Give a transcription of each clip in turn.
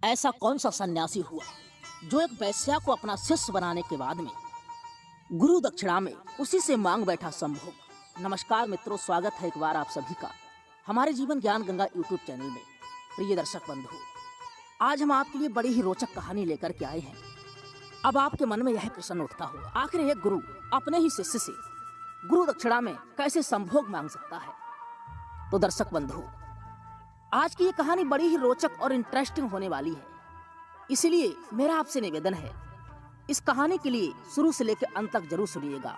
ऐसा कौन सा सन्यासी हुआ जो एक वैश्या को अपना शिष्य बनाने के बाद में गुरु दक्षिणा में उसी से मांग बैठा संभोग। नमस्कार मित्रों, स्वागत है एक बार आप सभी का हमारे जीवन ज्ञान गंगा यूट्यूब चैनल में। प्रिय दर्शक बंधु, आज हम आपके लिए बड़ी ही रोचक कहानी लेकर के आए हैं। अब आपके मन में यह प्रश्न उठता होगा, आखिर एक गुरु अपने ही शिष्य से गुरु दक्षिणा में कैसे संभोग मांग सकता है। तो दर्शक बंधु, आज की ये कहानी बड़ी ही रोचक और इंटरेस्टिंग होने वाली है, इसलिए मेरा आपसे निवेदन है इस कहानी के लिए शुरू से लेकर अंत तक जरूर सुनिएगा।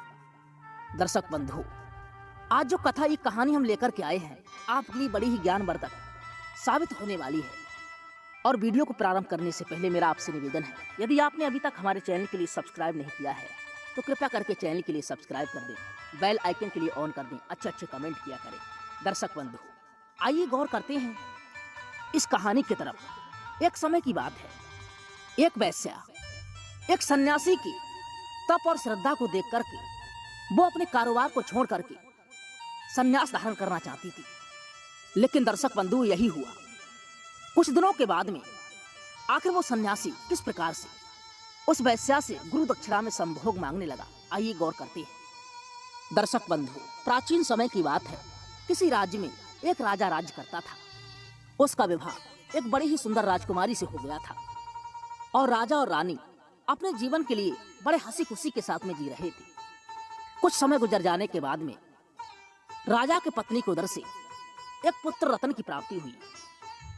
दर्शक बंधु, आज जो कथा ये कहानी हम लेकर के आए हैं आपके लिए बड़ी ही ज्ञानवर्धक साबित होने वाली है। और वीडियो को प्रारंभ करने से पहले मेरा आपसे निवेदन है, यदि आपने अभी तक हमारे चैनल के लिए सब्सक्राइब नहीं किया है तो कृपया करके चैनल के लिए सब्सक्राइब कर दें, बेल आइकन के लिए ऑन कर दें, अच्छे कमेंट किया करें। दर्शक बंधु, आइए गौर करते हैं इस कहानी की तरफ। एक समय की बात है, एक वैश्या एक सन्यासी की तप और श्रद्धा को देख करके वो अपने कारोबार को छोड़ करके सन्यास धारण करना चाहती थी। लेकिन दर्शक बंधु, यही हुआ। कुछ दिनों के बाद में आखिर वो सन्यासी किस प्रकार से उस वैश्या से गुरु दक्षिणा में संभोग मांगने लगा, आइए गौर करते हैं। दर्शक बंधु, प्राचीन समय की बात है, किसी राज्य में एक राजा राज्य करता था। उसका विवाह एक बड़ी ही सुंदर राजकुमारी से हो गया था और राजा और रानी अपने जीवन के लिए बड़े हंसी खुशी के साथ में जी रहे थे। कुछ समय गुजर जाने के बाद में राजा के पत्नी को उधर से एक पुत्र रत्न की प्राप्ति हुई।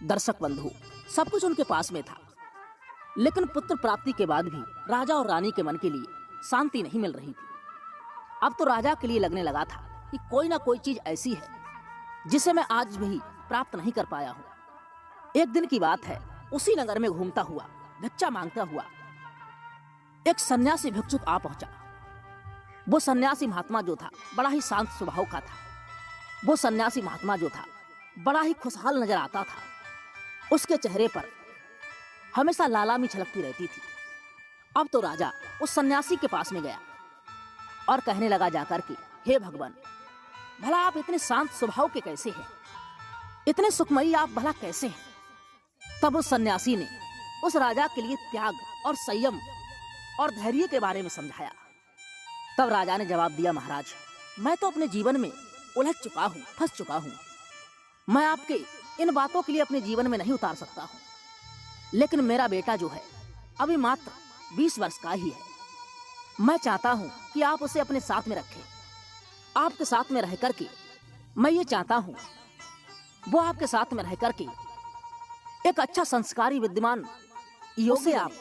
दर्शक बंधु, सब कुछ उनके पास में था, लेकिन पुत्र प्राप्ति के बाद भी राजा और रानी के मन के लिए शांति नहीं मिल रही थी। अब तो राजा के लिए लगने लगा था कि कोई ना कोई चीज ऐसी है जिसे मैं आज भी प्राप्त नहीं कर पाया हूँ। एक दिन की बात है, उसी नगर में घूमता हुआ भिक्षा मांगता हुआ एक सन्यासी भिक्षुक आ पहुंचा। वो सन्यासी महात्मा जो था बड़ा ही शांत स्वभाव का था। वो सन्यासी महात्मा जो था बड़ा ही खुशहाल नजर आता था। उसके चेहरे पर हमेशा लालामी छलकती रहती थी। अब तो राजा उस सन्यासी के पास में गया और कहने लगा जाकर के, हे भगवान, भला आप इतने शांत स्वभाव के कैसे हैं, इतने सुखमयी आप भला कैसे हैं। तब उस सन्यासी ने उस राजा के लिए त्याग और संयम और धैर्य के बारे में समझाया। तब राजा ने जवाब दिया, महाराज, मैं तो अपने जीवन में उलझ चुका हूँ, फंस चुका हूँ। मैं आपके इन बातों के लिए अपने जीवन में नहीं उतार सकता हूँ, लेकिन मेरा बेटा जो है अभी मात्र 20 वर्ष का ही है। मैं चाहता हूँ कि आप उसे अपने साथ में रखें। आपके साथ में रह करके मैं ये चाहता हूँ वो आपके साथ में रह करके एक अच्छा संस्कारी विद्वान योग्य आप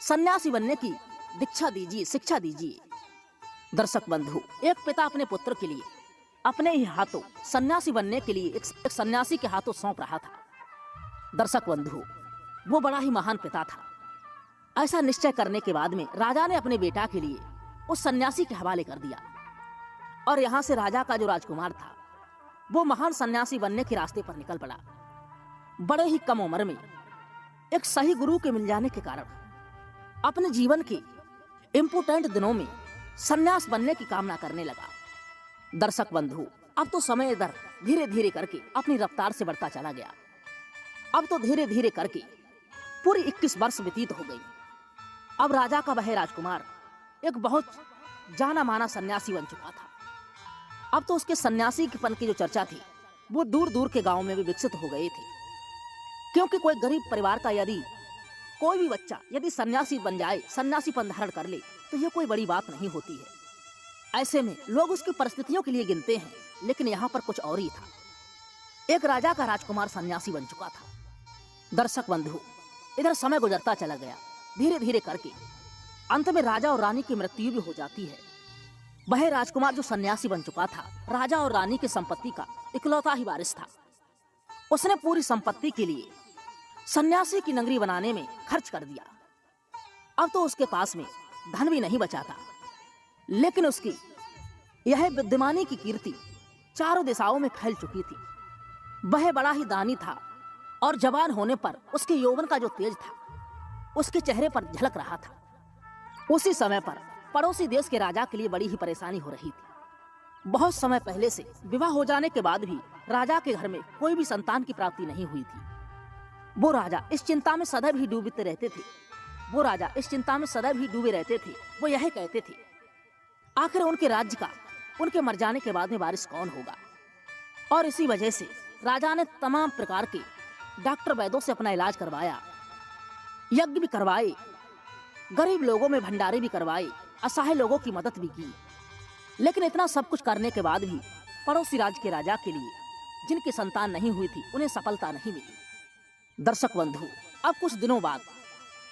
सन्यासी बनने की दीक्षा दीजिए, शिक्षा दीजिए। दर्शक बंधु, एक पिता अपने पुत्र के लिए अपने ही हाथों सन्यासी बनने के लिए एक सन्यासी के हाथों सौंप रहा था। दर्शक बंधु, वो बड़ा ही महान पिता था। ऐसा निश्चय करने के बाद में राजा ने अपने बेटा के लिए उस सन्यासी के हवाले कर दिया और यहाँ से राजा का जो राजकुमार था वो महान सन्यासी बनने के रास्ते पर निकल पड़ा। बड़े ही कम उम्र में एक सही गुरु के मिल जाने के कारण अपने जीवन के इम्पोर्टेंट दिनों में सन्यास बनने की कामना करने लगा। दर्शक बंधु, अब तो समय दर धीरे धीरे करके अपनी रफ्तार से बढ़ता चला गया। अब तो धीरे धीरे करके पूरी 21 वर्ष व्यतीत हो गई। अब राजा का वह राजकुमार एक बहुत जाना माना सन्यासी बन चुका था। अब तो उसके सन्यासी के पन की जो चर्चा थी वो दूर दूर के गांव में भी विकसित हो गए थे, क्योंकि कोई गरीब परिवार का यदि कोई भी बच्चा यदि सन्यासी बन जाए, सन्यासीपन धारण कर ले, तो ये कोई बड़ी बात नहीं होती है। ऐसे में लोग उसकी परिस्थितियों के लिए गिनते हैं, लेकिन यहाँ पर कुछ और ही था। एक राजा का राजकुमार सन्यासी बन चुका था। दर्शक बंधु, इधर समय गुजरता चला गया धीरे धीरे करके। अंत में राजा और रानी की मृत्यु भी हो जाती है। वह राजकुमार जो सन्यासी बन चुका था, राजा और रानी की संपत्ति का इकलौता ही वारिस था। उसने पूरी संपत्ति के लिए सन्यासी की नगरी बनाने में खर्च कर दिया। अब तो उसके पास में धन भी नहीं बचा था, लेकिन उसकी यह विद्यमानी की कीर्ति चारों दिशाओं में फैल चुकी थी। वह बड़ा ही दानी था और जवान होने पर उसके यौवन का जो तेज था उसके चेहरे पर झलक रहा था। उसी समय पर पड़ोसी देश के राजा के लिए बड़ी ही परेशानी हो रही थी। बहुत समय पहले से विवाह हो जाने के बाद भी राजा के घर में कोई भी संतान की प्राप्ति नहीं हुई थी। वो राजा इस चिंता में सदैव ही डूबते रहते थे। वो राजा इस चिंता में सदैव ही डूबे रहते थे। वो यही कहते थे, आखिर उनके राज्य का उनके मर जाने के बाद में वारिस कौन होगा। और इसी वजह से राजा ने तमाम प्रकार के डॉक्टर वैद्यों से अपना इलाज करवाया, यज्ञ भी करवाए, गरीब लोगों में भंडारे भी करवाए, असहाय लोगों की मदद भी की। लेकिन इतना सब कुछ करने के बाद भी पड़ोसी राज्य के राजा के लिए, जिनकी संतान नहीं हुई थी, उन्हें सफलता नहीं मिली। दर्शक बंधु, अब कुछ दिनों बाद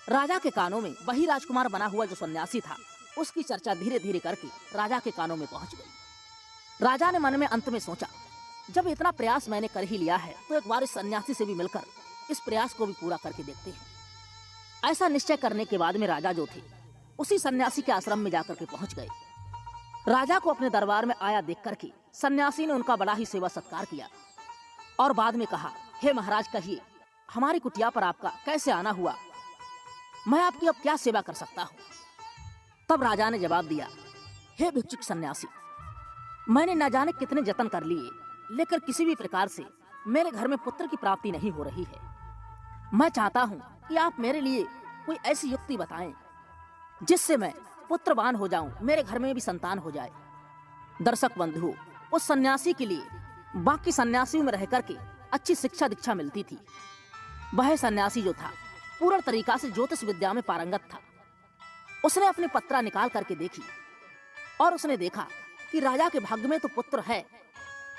राजा के कानों में वही राजकुमार बना हुआ जो सन्यासी था, उसकी चर्चा धीरे धीरे करके राजा के कानों में पहुंच गई। राजा ने मन में अंत में सोचा, जब इतना प्रयास मैंने कर ही लिया है तो एक बार इस सन्यासी से भी मिलकर इस प्रयास को भी पूरा करके देखते हैं। ऐसा निश्चय करने के बाद में राजा जो थे उसी सन्यासी के आश्रम में जाकर के पहुंच गए। राजा को अपने दरबार में आया देख करके सन्यासी ने उनका बड़ा ही सेवा सत्कार किया और बाद में कहा, हे महाराज, कहिए हमारी कुटिया पर आपका कैसे आना हुआ, मैं आपकी अब क्या सेवा कर सकता हूँ। तब राजा ने जवाब दिया, हे भिक्षुक सन्यासी, मैंने न जाने कितने जतन कर लिए, लेकिन किसी भी प्रकार से मेरे घर में पुत्र की प्राप्ति नहीं हो रही है। मैं चाहता हूँ कि आप मेरे लिए कोई ऐसी युक्ति बताएं जिससे मैं पुत्रवान हो जाऊं, मेरे घर में भी संतान हो जाए। दर्शक बंधु, उस सन्यासी के लिए बाकी सन्यासियों में रह करके अच्छी शिक्षा दीक्षा मिलती थी। वह सन्यासी जो था पूर्ण तरीका से ज्योतिष विद्या में पारंगत था। उसने अपनी पत्रा निकाल करके देखी और उसने देखा कि राजा के भाग्य में तो पुत्र है।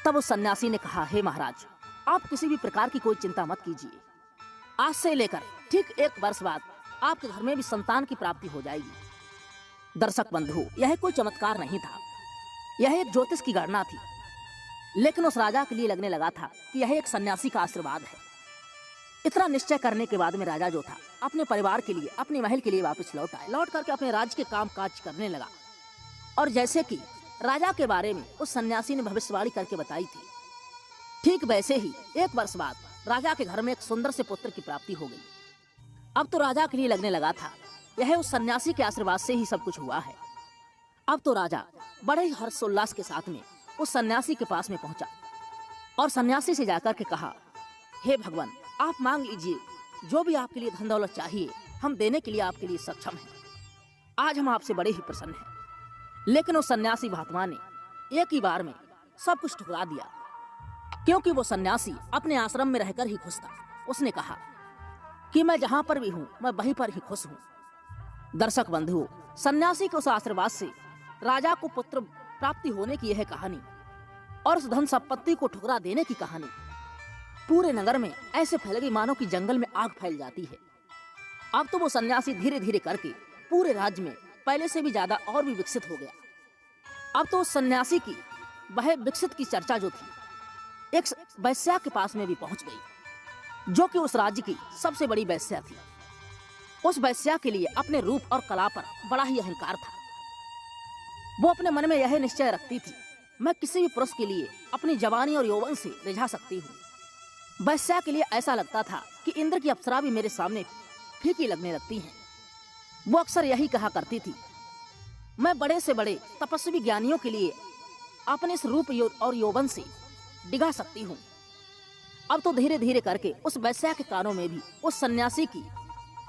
तब उस सन्यासी ने कहा, हे महाराज, आप किसी भी प्रकार की कोई चिंता मत कीजिए, आज से लेकर ठीक 1 वर्ष बाद आपके घर में भी संतान की प्राप्ति हो जाएगी। दर्शक बंधु, यह कोई चमत्कार नहीं था, यह एक ज्योतिष की गणना थी। लेकिन उस राजा के लिए लगने लगा था कि यह एक सन्यासी का आशीर्वाद है। इतना निश्चय करने के बाद में राजा जो था अपने परिवार के लिए, अपने महल के लिए वापस लौट आए। लौट करके अपने राज्य के काम काज करने लगा। और जैसे कि राजा के बारे में उस सन्यासी ने भविष्यवाणी करके बताई थी, ठीक वैसे ही 1 वर्ष बाद राजा के घर में एक सुंदर से पुत्र की प्राप्ति हो गई। अब तो राजा के लिए लगने लगा था यह उस सन्यासी के आशीर्वाद से ही सब कुछ हुआ है। अब तो राजा बड़े ही हर्षोल्लास के साथ में उस सन्यासी के पास में पहुंचा और सन्यासी से जाकर के कहा, हे भगवान, आप मांग लीजिए, जो भी आपके लिए धन दौलत चाहिए हम देने के लिए आपके लिए सक्षम हैं। आज हम आपसे बड़े ही प्रसन्न हैं। लेकिन उस सन्यासी महात्मा ने एक ही बार में सब कुछ ठुकरा दिया, क्योंकि वो सन्यासी अपने आश्रम में रहकर ही खुश था। उसने कहा कि मैं जहां पर भी हूं मैं वहीं पर ही खुश हूं। दर्शक बंधु, सन्यासी के उस आशीर्वाद से राजा को पुत्र प्राप्ति होने की यह कहानी और उस धन संपत्ति को ठुकरा देने की कहानी पूरे नगर में ऐसे फैल गई मानो कि जंगल में आग फैल जाती है। अब तो वो सन्यासी धीरे धीरे करके पूरे राज्य में पहले से भी ज्यादा और भी विकसित हो गया। अब तो उस सन्यासी की वह विकसित की चर्चा जो थी एक वैश्या के पास में भी पहुंच गई, जो कि उस राज्य की सबसे बड़ी वैश्या थी। उस वैश्या के लिए अपने रूप और कला पर बड़ा ही अहंकार था। वो अपने मन में यह निश्चय रखती थी, मैं किसी भी पुरुष के लिए अपनी जवानी और यौवन से रिझा सकती हूँ। वैश्या के लिए ऐसा लगता था कि इंद्र की अप्सरा भी मेरे सामने फीकी लगने लगती हैं। वो अक्सर यही कहा करती थी, मैं बड़े से बड़े तपस्वी ज्ञानियों के लिए अपने इस रूप और यौवन से डिगा सकती हूँ। अब तो धीरे धीरे करके उस वैश्या के कानों में भी उस सन्यासी की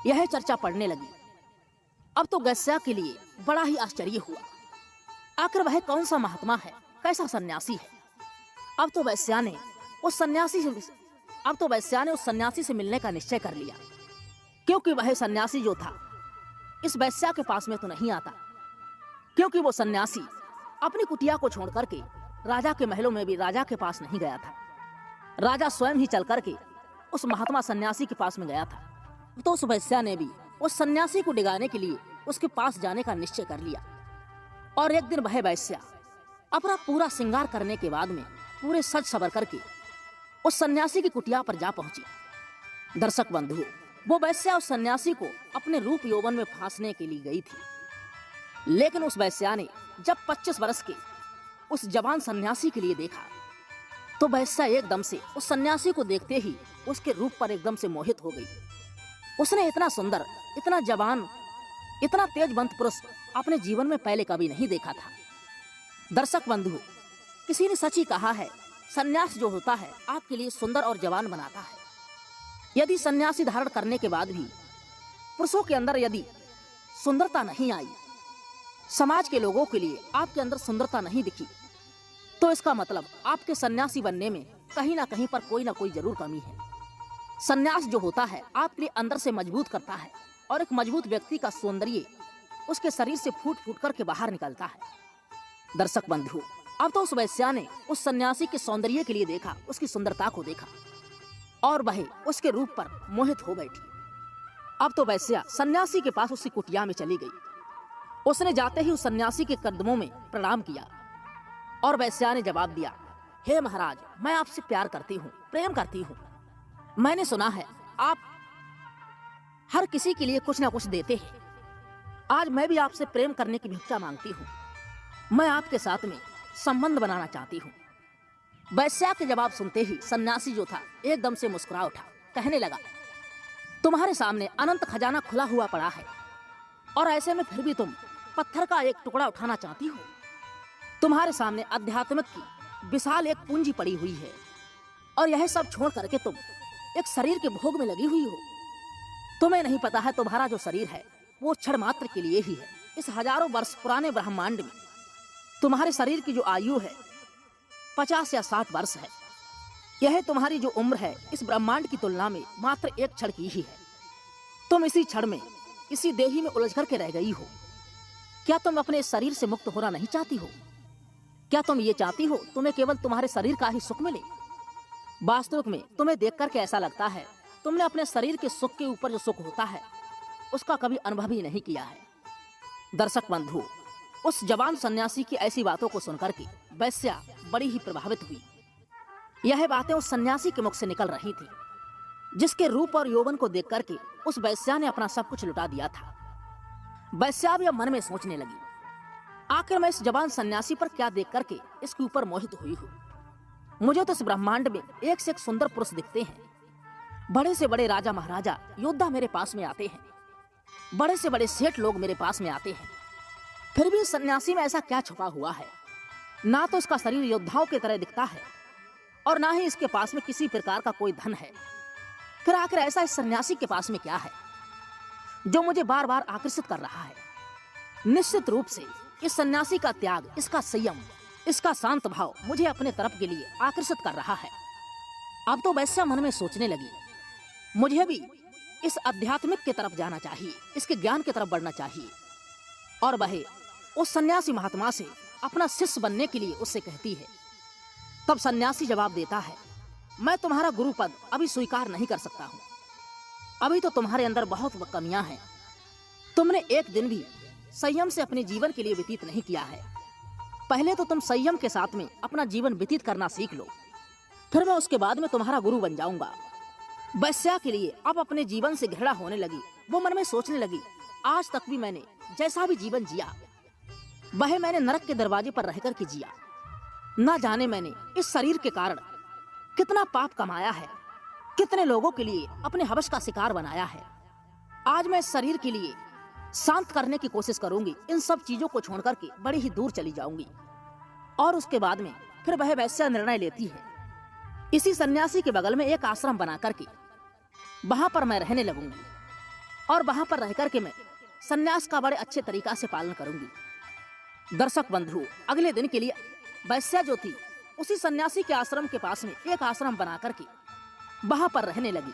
यह चर्चा पड़ने लगी। अब तो वैश्या के लिए बड़ा ही आश्चर्य हुआ, आखिर वह कौन सा महात्मा है, कैसा सन्यासी है। अब तो वैश्या ने उस सन्यासी से मिलने का निश्चय कर लिया, क्योंकि वह सन्यासी जो था इस वैश्या के पास में तो नहीं आता, क्योंकि वो सन्यासी अपनी कुटिया को छोड़ करके राजा के महलों में भी राजा के पास नहीं गया था। राजा स्वयं ही चल करके उस महात्मा सन्यासी के पास में गया था। तो उस वैश्या ने भी उस सन्यासी को डिगाने के लिए उसके पास जाने का निश्चय कर लिया। और एक दिन वह वैश्या अपना पूरा श्रृंगार करने के बाद में पूरे सज सवर करके उस सन्यासी की कुटिया पर जा पहुंची। दर्शक बंधु, वो वैश्या उस सन्यासी को अपने रूप यौवन में फांसने के लिए गई थी। लेकिन उस वैश्या ने जब 25 वर्ष के उस जवान सन्यासी के लिए देखा, तो वैश्या एकदम से उस सन्यासी को देखते ही उसके रूप पर एकदम से मोहित हो गई। उसने इतना सुंदर, इतना जवान, इतना तेजवंत पुरुष अपने जीवन में पहले कभी नहीं देखा था। दर्शक बंधु, किसी ने सच ही कहा है, सन्यास जो होता है आपके लिए सुंदर और जवान बनाता है। यदि सन्यासी धारण करने के बाद भी पुरुषों के अंदर यदि सुंदरता नहीं आई, समाज के लोगों के लिए आपके अंदर सुंदरता नहीं दिखी, तो इसका मतलब आपके सन्यासी बनने में कहीं ना कहीं पर कोई ना कोई जरूर कमी है। सन्यास जो होता है आपके लिए अंदर से मजबूत करता है और एक मजबूत व्यक्ति का सौंदर्य उसके शरीर से फूट फूट करके बाहर निकलता है। दर्शक बंधु, अब तो उस वैश्या ने उस सन्यासी के सौंदर्य के लिए देखा, उसकी सुंदरता को देखा और वह उसके रूप पर मोहित हो बैठी। अब तो वैश्या सन्यासी के पास उसकी कुटिया में चली गई। उसने जाते ही उस सन्यासी के कदमों में प्रणाम किया और वैश्या ने जवाब दिया, हे महाराज, मैं आपसे प्यार करती हूँ, प्रेम करती हूँ। मैंने सुना है आप हर किसी के लिए कुछ ना कुछ देते हैं। आज मैं भी आपसे प्रेम करने की भिक्षा मांगती हूँ। मैं आपके साथ में संबंध बनाना चाहती हूँ। वैश्या के जवाब सुनते ही सन्यासी जो था एकदम से मुस्कुरा उठा, कहने लगा, तुम्हारे सामने अनंत खजाना खुला हुआ पड़ा है और ऐसे में फिर भी तुम पत्थर का एक टुकड़ा उठाना चाहती हो। तुम्हारे सामने आध्यात्मिक की विशाल एक पूंजी पड़ी हुई है और यह सब छोड़ करके तुम एक शरीर के भोग में लगी हुई हो। तुम्हें नहीं पता है तुम्हारा जो शरीर है वो क्षण मात्र के लिए ही है। इस हजारों वर्ष पुराने ब्रह्मांड में तुम्हारे शरीर की जो आयु है 50 या 60 वर्ष है। यह तुम्हारी जो उम्र है इस ब्रह्मांड की तुलना में मात्र एक क्षण की ही है। तुम इसी क्षण में, इसी देही में उलझ करके रह गई हो। क्या तुम अपने शरीर से मुक्त होना नहीं चाहती हो? क्या तुम ये चाहती हो तुम्हें केवल तुम्हारे शरीर का ही सुख मिले? वास्तविक में तुम्हें देख करके ऐसा लगता है तुमने अपने शरीर के सुख के ऊपर जो सुख होता है उसका कभी अनुभव ही नहीं किया है। दर्शक बंधु, उस जवान सन्यासी की ऐसी बातों को सुनकर के वैश्या बड़ी ही प्रभावित हुई। यह बातें उस सन्यासी के मुख से निकल रही थी, जिसके रूप और यौवन को देख करके उस वैश्या ने अपना सब कुछ लुटा दिया था। वैश्या भी अब मन में सोचने लगी, आखिर मैं इस जवान सन्यासी पर क्या देख करके इसके ऊपर मोहित हुई हूँ। मुझे तो इस ब्रह्मांड में एक से एक सुंदर पुरुष दिखते हैं। बड़े से बड़े राजा महाराजा योद्धा मेरे पास में आते हैं, बड़े से बड़े सेठ लोग मेरे पास में आते हैं। फिर भी इस सन्यासी में ऐसा क्या छुपा हुआ है? ना तो इसका शरीर योद्धाओं की तरह दिखता है और ना ही इसके पास में किसी प्रकार का कोई धन है। फिर आखिर ऐसा इस सन्यासी के पास में क्या है जो मुझे बार बार आकर्षित कर रहा है? निश्चित रूप से इस सन्यासी का त्याग, इसका संयम, इसका शांत भाव मुझे अपने तरफ के लिए आकर्षित कर रहा है। अब तो वैश्या मन में सोचने लगी, मुझे भी इस आध्यात्मिक की तरफ जाना चाहिए, इसके ज्ञान की तरफ बढ़ना चाहिए। और वह उस सन्यासी महात्मा से अपना शिष्य बनने के लिए उससे कहती है। तब सन्यासी जवाब देता है, मैं तुम्हारा गुरु पद अभी स्वीकार नहीं कर सकता हूँ। अभी तो तुम्हारे अंदर बहुत कमियां हैं। तुमने एक दिन भी संयम से अपने जीवन के लिए व्यतीत नहीं किया है। पहले तो तुम संयम के साथ में अपना जीवन व्यतीत करना सीख लो, फिर मैं उसके बाद में तुम्हारा गुरु बन जाऊंगा। वैश्या के लिए अब अपने जीवन से घृणा होने लगी। वो मन में सोचने लगी, आज तक भी मैंने जैसा भी जीवन जिया वह मैंने नरक के दरवाजे पर रहकर के जिया। ना जाने मैंने इस शरीर के कारण कितना पाप कमाया है, कितने लोगों के लिए अपने हवस का शिकार बनाया है। आज मैं इस शरीर के लिए शांत करने की कोशिश करूंगी, इन सब चीजों को छोड़ करके बड़ी ही दूर चली जाऊंगी। और उसके बाद में फिर वह वैश्या निर्णय लेती है, इसी सन्यासी के बगल में एक आश्रम बना करके वहां पर मैं रहने लगूंगी और वहां पर रह करके मैं सन्यास का बड़े अच्छे तरीका से पालन करूंगी। दर्शक बंधु, अगले दिन के लिए वैश्या जो थी उसी सन्यासी के आश्रम के पास में एक आश्रम बना करके वहां पर रहने लगी।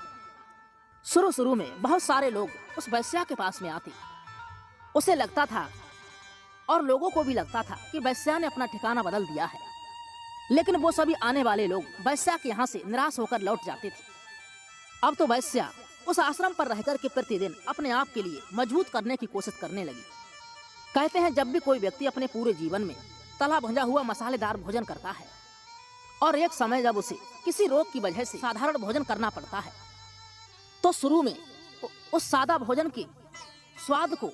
शुरू में बहुत सारे लोग उस वैश्या के पास में आते। उसे लगता था और लोगों को भी लगता था कि वैश्या ने अपना ठिकाना बदल दिया है, लेकिन वो सभी आने वाले लोग वैश्या के यहाँ से निराश होकर लौट जाते थे। अब तो वैश्या उस आश्रम पर रहकर के प्रतिदिन अपने आप के लिए मजबूत करने की कोशिश करने लगी। कहते हैं जब भी कोई व्यक्ति अपने पूरे जीवन में तला भुना हुआ मसालेदार भोजन करता है और एक समय जब उसे किसी रोग की वजह से साधारण भोजन करना पड़ता है, तो शुरू में उस सादा भोजन के स्वाद को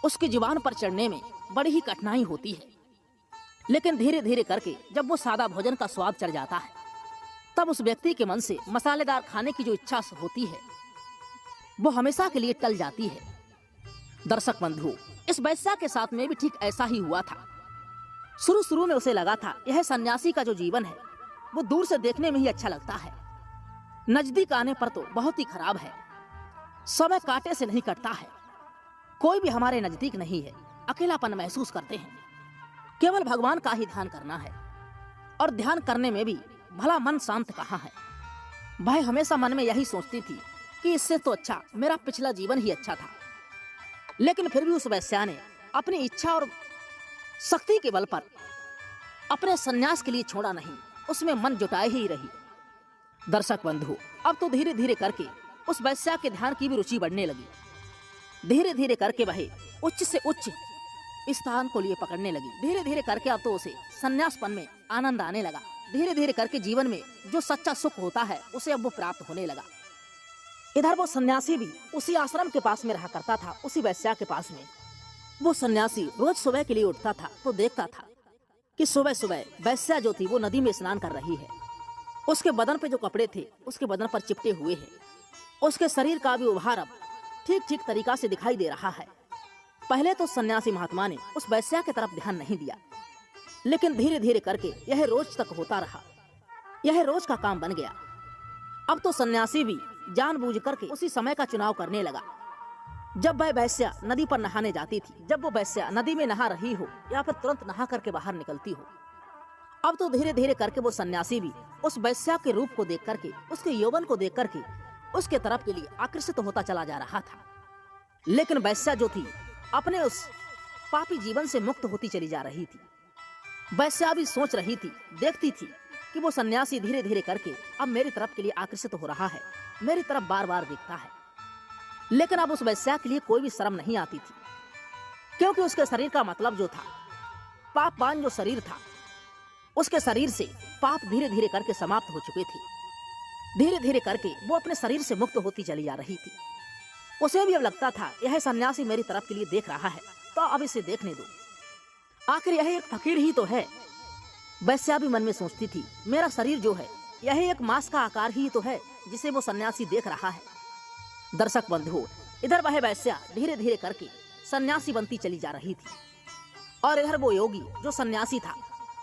उसकी जुबान पर चढ़ने में बड़ी ही कठिनाई होती है। लेकिन धीरे धीरे करके जब वो सादा भोजन का स्वाद चढ़ जाता है, तब उस व्यक्ति के मन से मसालेदार खाने की जो इच्छा होती है वो हमेशा के लिए टल जाती है। दर्शक बंधु, इस वैश्या के साथ में भी ठीक ऐसा ही हुआ था। शुरू में उसे लगा था यह सन्यासी का जो जीवन है वो दूर से देखने में ही अच्छा लगता है, नजदीक आने पर तो बहुत ही खराब है। समय कांटे से नहीं कटता है। कोई भी हमारे नजदीक नहीं है, अकेलापन महसूस करते हैं। केवल भगवान का ही ध्यान करना है, और ध्यान करने में भी भला मन शांत कहाँ है। भाई हमेशा मन में यही सोचती थी कि इससे तो अच्छा मेरा पिछला जीवन ही अच्छा था। लेकिन फिर भी उस वैश्या ने अपनी इच्छा और शक्ति के बल पर अपने सन्यास के लिए छोड़ा नहीं, उसमें मन जुटाए ही रही। दर्शक बंधु, अब तो धीरे धीरे करके उस वैश्या के ध्यान की भी रुचि बढ़ने लगी। धीरे धीरे करके वह उच्च से उच्च स्थान को लिए पकड़ने लगी। धीरे धीरे करके अब तो उसे सन्यासपन में आनंद आने लगा। धीरे धीरे करके जीवन में जो सच्चा सुख होता है उसे अब वो प्राप्त होने लगा। इधर वो सन्यासी भी उसी आश्रम के पास में रहा करता था, उसी वैश्या के पास में। वो सन्यासी रोज सुबह के लिए उठता था तो देखता था कि सुबह सुबह वैश्या जो थी वो नदी में स्नान कर रही है। उसके बदन पे जो कपड़े थे उसके बदन पर चिपटे हुए हैं। उसके शरीर का भी उभार अब ठीक ठीक तरीका से दिखाई दे रहा है। पहले तो सन्यासी महात्मा ने उस वैश्या की तरफ ध्यान नहीं दिया, लेकिन धीरे धीरे करके यह रोज तक होता रहा। यह रोज का काम बन गया। अब तो सन्यासी भी जानबूझ करके उसी समय का चुनाव करने लगा जब वह वैश्या नदी पर नहाने जाती थी। जब वो वैश्या नदी में नहा रही हो या फिर तुरंत नहा करके बाहर निकलती हो। अब तो धीरे धीरे करके वो सन्यासी भी उस वैश्या के रूप को देख करके, उसके यौवन को देख करके उसके तरफ के लिए आकर्षित होता चला जा रहा था। लेकिन वैश्या जो थी अपने उस पापी जीवन से मुक्त होती चली जा रही थी। वैश्या भी सोच रही थी, देखती थी कि वो सन्यासी धीरे धीरे करके अब मेरी तरफ के लिए आकर्षित हो रहा है, मेरी तरफ बार बार देखता है। लेकिन अब उस वैश्या के लिए कोई भी शर्म नहीं आती थी, क्योंकि उसके शरीर का मतलब जो था, पापवान जो शरीर था, उसके शरीर से पाप धीरे धीरे करके समाप्त हो चुके थे। धीरे धीरे करके वो अपने शरीर से मुक्त होती चली जा रही थी। उसे भी अब लगता था यह सन्यासी मेरी तरफ के लिए देख रहा है तो अब इसे देखने दो, आखिर यह एक फकीर ही तो है। वैश्या भी मन में सोचती थी, मेरा शरीर जो है यह एक मांस का आकार ही तो है जिसे वो सन्यासी देख रहा है। दर्शक बंधु, इधर वह वैश्या धीरे धीरे करके सन्यासी बनती चली जा रही थी, और इधर वो योगी जो सन्यासी था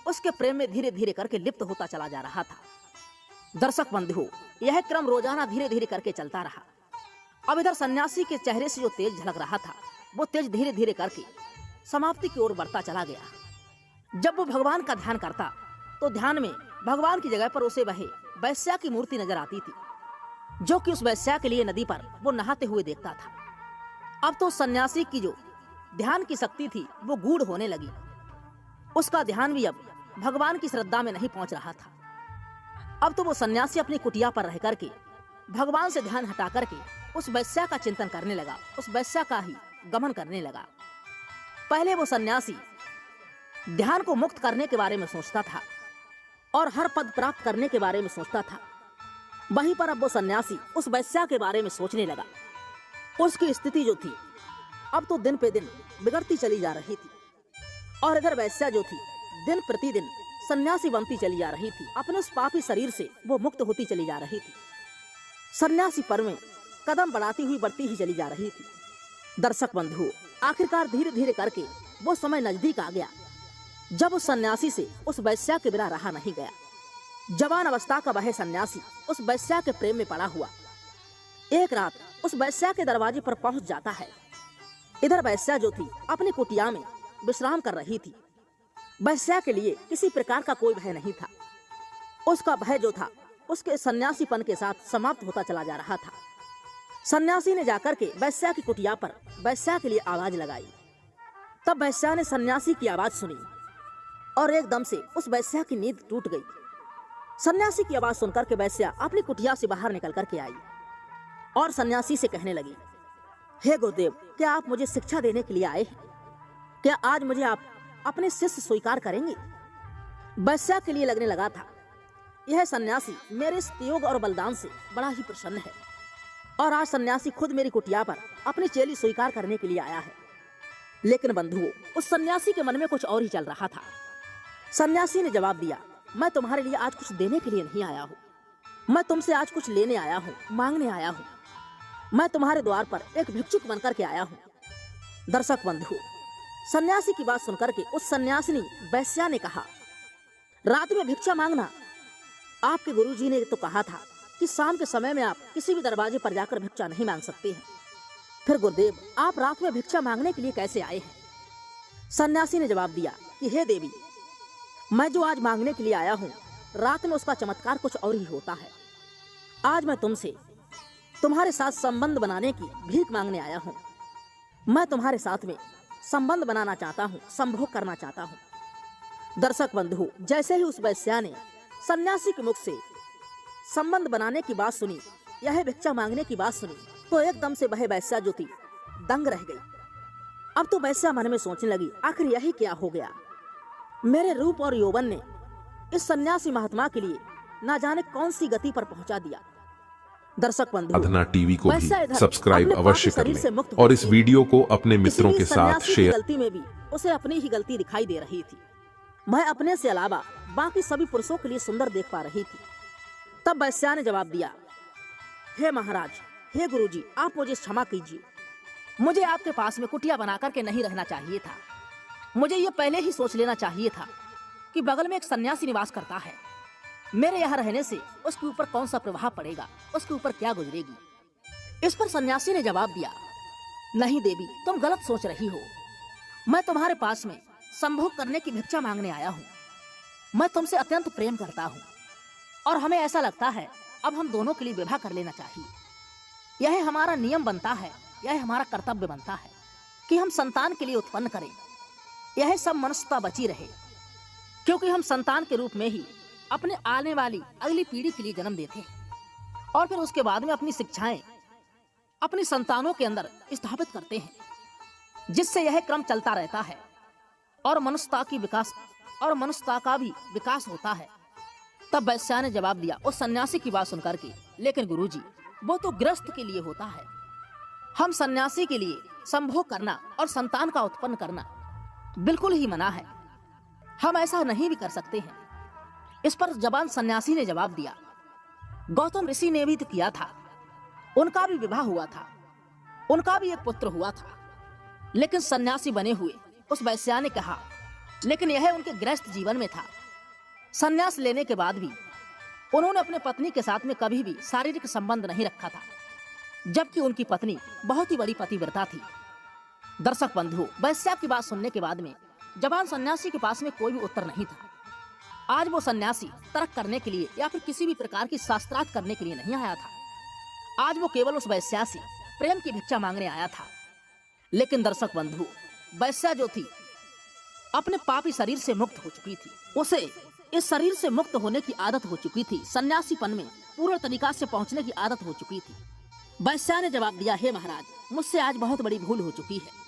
उसके प्रेम में धीरे धीरे करके लिप्त होता चला जा रहा था। दर्शक बंधु, यह क्रम रोजाना धीरे धीरे करके चलता रहा। अब इधर सन्यासी के चेहरे से जो तेज झलक रहा था वो तेज धीरे धीरे करके समाप्ति की ओर बढ़ता चला गया। जब वो भगवान का ध्यान करता तो ध्यान में भगवान की जगह पर उसे वह वैश्या की मूर्ति नजर आती थी, जो कि उस वैश्या के लिए नदी पर वो नहाते हुए देखता था। अब तो सन्यासी की जो ध्यान की शक्ति थी वो गूढ़ होने लगी। उसका ध्यान भी अब भगवान की श्रद्धा में नहीं पहुंच रहा था। अब तो वो सन्यासी अपनी कुटिया पर रह करके भगवान से ध्यान हटा करके उस वैश्या का चिंतन करने लगा, उस वैश्या का ही गमन करने लगा। पहले वो सन्यासी ध्यान को मुक्त करने के बारे में सोचता था और हर पद प्राप्त करने के बारे में सोचता था। वहीं पर अब वो सन्यासी उस वैश्या के बारे में सोचने लगा। उसकी स्थिति जो थी अब तो दिन पे दिन बिगड़ती चली जा रही थी, और इधर वैश्या जो थी दिन प्रतिदिन सन्यासी बनती चली जा रही थी। अपने उस पापी शरीर से वो मुक्त होती चली जा रही थी। सन्यासी पर में कदम बढ़ाती हुई बढ़ती ही चली जा रही थी। दर्शक बंधु, आखिरकार धीरे धीरे करके वो समय नजदीक आ गया जब उस सन्यासी से उस वैश्या के बिना रहा नहीं गया। जवान अवस्था का वह सन्यासी उस वैश्या के प्रेम में पड़ा हुआ एक रात उस वैश्या के दरवाजे पर पहुंच जाता है। इधर वैश्या जो थी अपनी कुटिया में विश्राम कर रही थी। वैश्या के लिए किसी प्रकार का कोई भय नहीं था। उसका भय जो था उसके सन्यासीपन के साथ समाप्त होता चला जा रहा था। सन्यासी ने जाकर के वैश्या की कुटिया पर वैश्या के लिए आवाज लगाई। तब वैश्या ने सन्यासी की आवाज सुनी और एकदम से उस वैश्या की नींद टूट गई। सन्यासी की आवाज सुनकर के वैश्या अपनी कुटिया से बाहर निकल करके आई और सन्यासी से कहने लगी, हे गुरुदेव, क्या आप मुझे शिक्षा देने के लिए आए हैं? क्या आज मुझे आप अपने शिष्य स्वीकार करेंगे? वैश्या के लिए लगने लगा था यह सन्यासी मेरे इस योग और बलिदान से बड़ा ही प्रसन्न है, और आज सन्यासी खुद मेरी कुटिया पर अपनी चेली स्वीकार करने के लिए आया है। लेकिन बंधुओं, उस सन्यासी के मन में कुछ और ही चल रहा था। सन्यासी ने जवाब दिया, मैं तुम्हारे लिए आज कुछ देने के लिए नहीं आया हूँ, मैं तुमसे आज कुछ लेने आया हूँ, मांगने आया हूँ। मैं तुम्हारे द्वार पर एक भिक्षुक बनकर के आया हूँ। दर्शक बंधु, सन्यासी की बात सुनकर के उस सन्यासिनी वैश्या ने कहा, रात में भिक्षा मांगना? आपके गुरुजी ने तो कहा था कि शाम के समय में आप किसी भी दरवाजे पर जाकर भिक्षा नहीं मांग सकते हैं। फिर गुरुदेव, आप रात में भिक्षा मांगने के लिए कैसे आए हैं? सन्यासी ने जवाब दिया कि हे देवी, मैं जो आज मांगने के लिए आया हूँ, रात में उसका चमत्कार कुछ और ही होता है। आज मैं तुमसे तुम्हारे साथ संबंध बनाने की भीख मांगने आया हूँ। मैं तुम्हारे साथ में संबंध बनाना चाहता हूँ, संभोग करना चाहता हूँ। दर्शक बंधु, जैसे ही उस वैश्या ने सन्यासी के मुख से संबंध बनाने की बात सुनी, यह भिक्षा मांगने की बात सुनी, तो एकदम से वह वैश्या जो थी दंग रह गई। अब तो वैश्या मन में सोचने लगी, आखिर यही क्या हो गया? मेरे रूप और यौवन ने इस सन्यासी महात्मा के लिए ना जाने कौन सी गति पर पहुंचा दिया। दर्शक बंधु, साधना टीवी को भी सब्सक्राइब अवश्य कर लें और इस वीडियो को अपने मित्रों के साथ शेयर। गलती में भी उसे अपनी ही गलती दिखाई दे रही थी। मैं अपने से अलावा बाकी सभी पुरुषों के लिए सुंदर देख पा रही थी। तब वैश्या ने जवाब दिया, हे महाराज, हे गुरुजी, आप मुझे क्षमा कीजिए। मुझे आपके पास में कुटिया बना करके नहीं रहना चाहिए था। मुझे ये पहले ही सोच लेना चाहिए था कि बगल में एक सन्यासी निवास करता है। मेरे यहाँ रहने से उसके ऊपर कौन सा प्रभाव पड़ेगा, उसके ऊपर क्या गुजरेगी। इस पर सन्यासी ने जवाब दिया, नहीं देवी, तुम गलत सोच रही हो। मैं तुम्हारे पास में संभोग करने की भिक्षा मांगने आया हूँ। मैं तुमसे अत्यंत प्रेम करता हूँ और हमें ऐसा लगता है अब हम दोनों के लिए विवाह कर लेना चाहिए। यह हमारा नियम बनता है, यह हमारा कर्तव्य बनता है कि हम संतान के लिए उत्पन्न करें। यह सब मनुष्यता बची रहे, क्योंकि हम संतान के रूप में ही अपने आने वाली अगली पीढ़ी के लिए जन्म देते हैं और फिर उसके बाद में अपनी शिक्षाएं अपनी संतानों के अंदर स्थापित करते हैं, जिससे यह क्रम चलता रहता है और मनुष्यता का भी विकास होता है। तब वैश्या ने जवाब दिया उस सन्यासी की बात सुनकर के, लेकिन गुरुजी, वो तो गृहस्थ के लिए होता है। हम सन्यासी के लिए संभोग करना और संतान का उत्पन्न करना बिल्कुल ही मना है। हम ऐसा नहीं भी कर सकते हैं। इस पर जवान सन्यासी ने जवाब दिया, गौतम ऋषि ने भी तो किया था। उनका भी विवाह हुआ था, उनका भी एक पुत्र हुआ था। लेकिन सन्यासी बने हुए उस वैश्या ने कहा, लेकिन यह उनके गृहस्थ जीवन में था। सन्यास लेने के बाद भी उन्होंने अपने पत्नी के साथ में कभी भी शारीरिक संबंध नहीं रखा था, जबकि उनकी पत्नी बहुत ही बड़ी पतिव्रता थी। दर्शक बंधु, वैश्या की बात सुनने के बाद में जवान सन्यासी के पास में कोई भी उत्तर नहीं था। आज वो सन्यासी तर्क करने के लिए या फिर किसी भी प्रकार की शास्त्रार्थ करने के लिए नहीं आया था। आज वो केवल उस वैश्या से प्रेम की भिक्षा मांगने आया था। लेकिन दर्शक बंधु, वैश्या जो थी अपने पापी शरीर से मुक्त हो चुकी थी। उसे इस शरीर से मुक्त होने की आदत हो चुकी थी। सन्यासीपन में पूर्ण तरीका से पहुंचने की आदत हो चुकी थी। वैश्या ने जवाब दिया, हे महाराज, मुझसे आज बहुत बड़ी भूल हो चुकी है।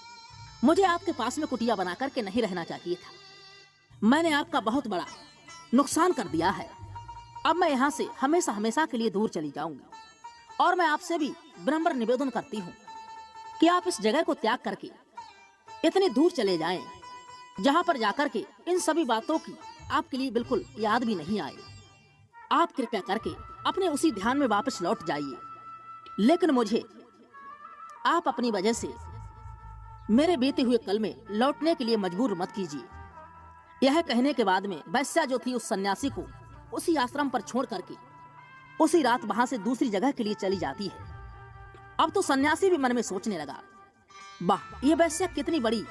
मुझे आपके पास में कुटिया बना करके नहीं रहना चाहिए था। मैंने आपका बहुत बड़ा नुकसान कर दिया है। अब मैं यहाँ से हमेशा हमेशा के लिए दूर चली जाऊंगी और मैं आपसे भी विनम्र निवेदन करती हूँ कि आप इस जगह को त्याग करके इतनी दूर चले जाएं, जहाँ पर जाकर के इन सभी बातों की आपके लिए बिल्कुल याद भी नहीं आए। आप कृपया करके अपने उसी ध्यान में वापस लौट जाइए। लेकिन मुझे आप अपनी वजह से मेरे बीते हुए कल में लौटने के लिए मजबूर मत कीजिए। यह कहने के बाद में वैश्या जो थी उस सन्यासी को उसी आश्रम पर छोड़ करके उसी रात वहां से दूसरी जगह के लिए चली जाती है। अब तो सन्यासी भी मन में सोचने लगा, वाह, ये वैश्या कितनी बड़ी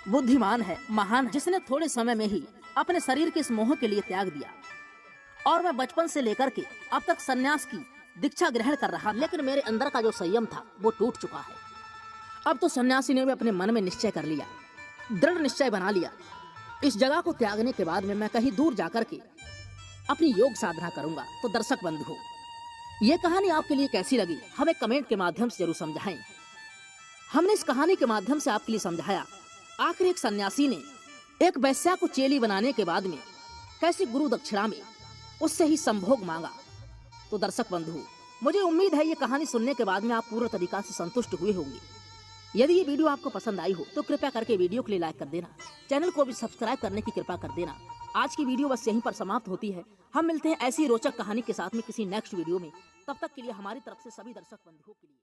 बुद्धिमान है, महान है, जिसने थोड़े समय में ही अपने शरीर के इस मोह के लिए त्याग दिया। और मैं बचपन से लेकर के अब तक सन्यास की दीक्षा ग्रहण कर रहा, लेकिन मेरे अंदर का जो संयम था वो टूट चुका है। अब तो सन्यासी ने भी अपने मन में निश्चय कर लिया, दृढ़ निश्चय बना लिया, इस जगह को त्यागने के बाद में मैं कहीं दूर जाकर के अपनी योग साधना करूंगा। तो दर्शक बंधु, ये कहानी आपके लिए कैसी लगी हमें कमेंट के माध्यम से जरूर समझाएं। हमने इस कहानी के माध्यम से आपके लिए समझाया आखिर एक सन्यासी ने एक वैश्या को चेली बनाने के बाद में कैसे गुरु दक्षिणा में उससे ही संभोग मांगा। तो दर्शक बंधु, मुझे उम्मीद है ये कहानी सुनने के बाद में आप पूर्ण तरीका से संतुष्ट हुए होंगे। यदि ये वीडियो आपको पसंद आई हो तो कृपया करके वीडियो के लिए लाइक कर देना, चैनल को भी सब्सक्राइब करने की कृपा कर देना। आज की वीडियो बस यहीं पर समाप्त होती है। हम मिलते हैं ऐसी रोचक कहानी के साथ में किसी नेक्स्ट वीडियो में। तब तक के लिए हमारी तरफ से सभी दर्शक बंधुओं के लिए